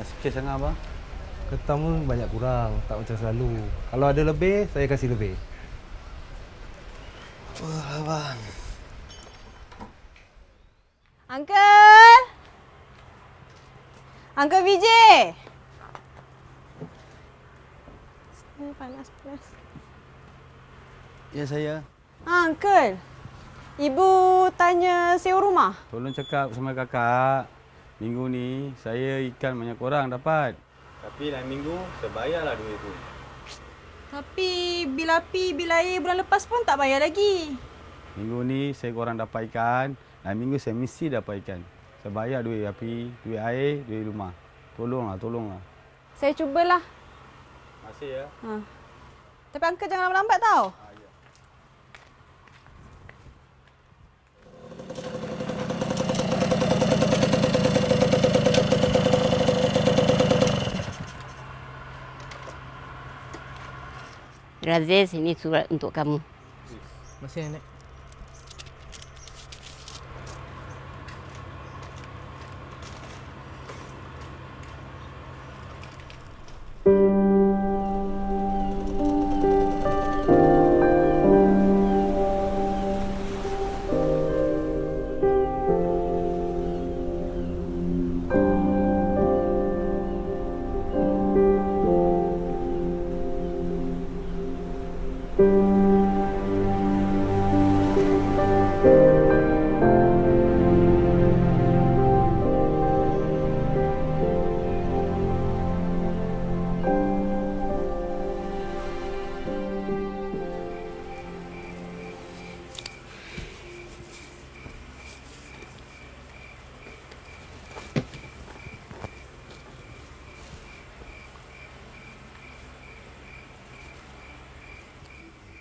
Sikit sangat abang. Ketam pun banyak kurang, tak macam selalu. Kalau ada lebih, saya kasih lebih. Wah, abang. Uncle! Uncle Vijay! Panas. Ya, saya. Uncle. Ibu tanya sewa rumah? Tolong cakap sama kakak. Minggu ni saya ikan banyak orang dapat. Tapi lain minggu saya bayarlah duit tu. Tapi bil api, bil air bulan lepas pun tak bayar lagi. Minggu ni saya korang dapat ikan. Lain minggu saya mesti dapat ikan. Saya bayar duit api, duit air, duit rumah. Tolonglah. Saya cubalah. Terima kasih ya. Tapi Uncle jangan lambat tau. Razif, ini surat untuk kamu. Terima kasih, Nenek.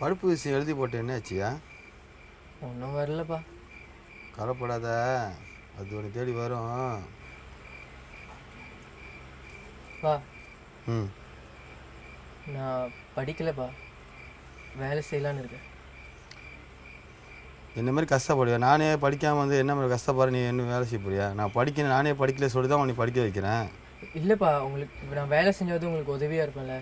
பருப்பு விஷயம் எழுதி போட்டு என்னாச்சியா? ஒன்றும் வரலப்பா. கவலைப்படாத, அது ஒன்று தேடி வரும். பா, ம், நான் படிக்கலப்பா, வேலை செய்யலான்னு இருக்கேன். என்ன மாதிரி கஷ்டப்படுவியா? நானே படிக்காமல் வந்து என்ன மாதிரி கஷ்டப்படுற, நீ என்ன வேலை செய்ய போறியா? நான் படிக்கணும், நானே படிக்கல சொல்லி தான் உன்னை படிக்க வைக்கிறேன். இல்லைப்பா, உங்களுக்கு இப்போ நான் வேலை செஞ்சாவது உங்களுக்கு உதவியாக இருப்பேன்ல.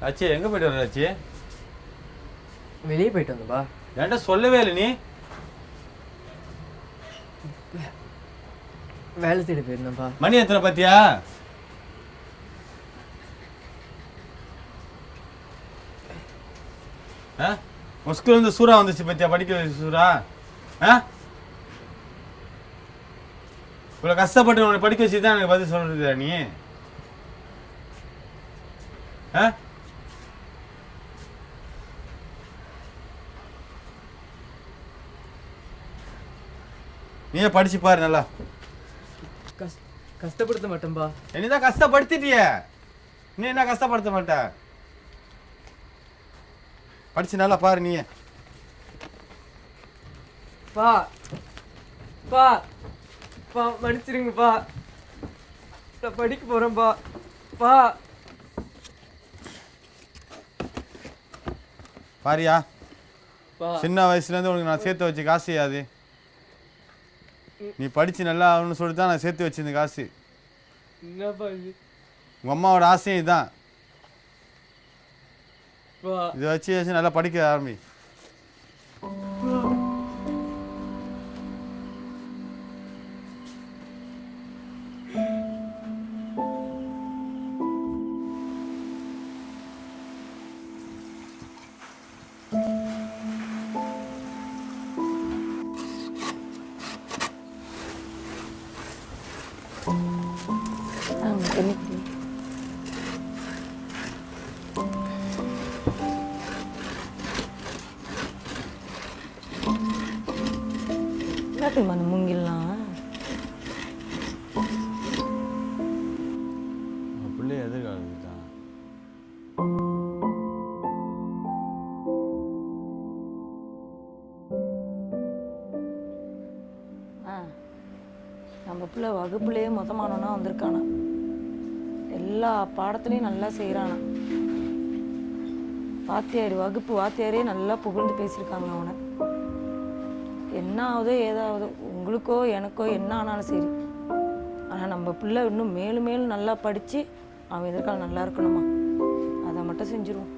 ஆச்சி எங்கே போய்ட்டு வர ஆச்சி? வெளியே போயிட்டு வந்தப்பா. என்கிட்ட சொல்லவே இல்லை நீ. வேலை தேடி போயிருந்தேன்ப்பா. மணி எத்தனை பார்த்தியா? உன் ஸ்கூல் வந்து சூறா வந்துச்சு பார்த்தியா? படிக்க சூறா? இவ்வளோ கஷ்டப்பட்டு உன்னை படிக்க வச்சு தான் எனக்கு பதில் சொல்றதா நீ? நீயே படிச்சு பாரு நல்லா. கஷ்டப்படுத்த மாட்டேன்பா. என்னதான் கஷ்டப்படுத்திட்டிய, நீ என்ன கஷ்டப்படுத்த மாட்ட? படிச்சு நல்லா பாரு நீ. பா பா பா மன்னிச்சிருங்கப்பா, நான் படிக்க போறேன்ப்பா. பா பாரியா, சின்ன வயசுலேருந்து உனக்கு நான் சேர்த்து வச்சு காசு அது. நீ படிச்சு நல்லா ஆகணும்னு சொல்லிட்டு தான் நான் சேர்த்து வச்சிருந்த காசு. என்னப்பா இது? உங்கள் அம்மாவோட ஆசையும் இதுதான். பா இதை வச்சு நல்லா படிக்க ஆரம்பி. என்ன தெரியுமா அந்த மூங்கில்லாம் பிள்ளைய எதிர்காலத்துக்கு தான். நம்ம பிள்ளை வகுப்புலேயே மொத்தமானவனா வந்திருக்கானா, எல்லா பாடத்துலையும் நல்லா செய்கிறானா. வகுப்பு வாத்தியாரே நல்லா புகழ்ந்து பேசியிருக்காங்க அவனை. என்ன ஆகுதோ ஏதாவது உங்களுக்கோ எனக்கோ என்ன ஆனாலும் சரி, ஆனால் நம்ம பிள்ளை இன்னும் மேலும் மேலும் நல்லா படித்து அவன் எதிர்காலம் நல்லா இருக்கணுமா, அதை மட்டும் செஞ்சுருவோம்.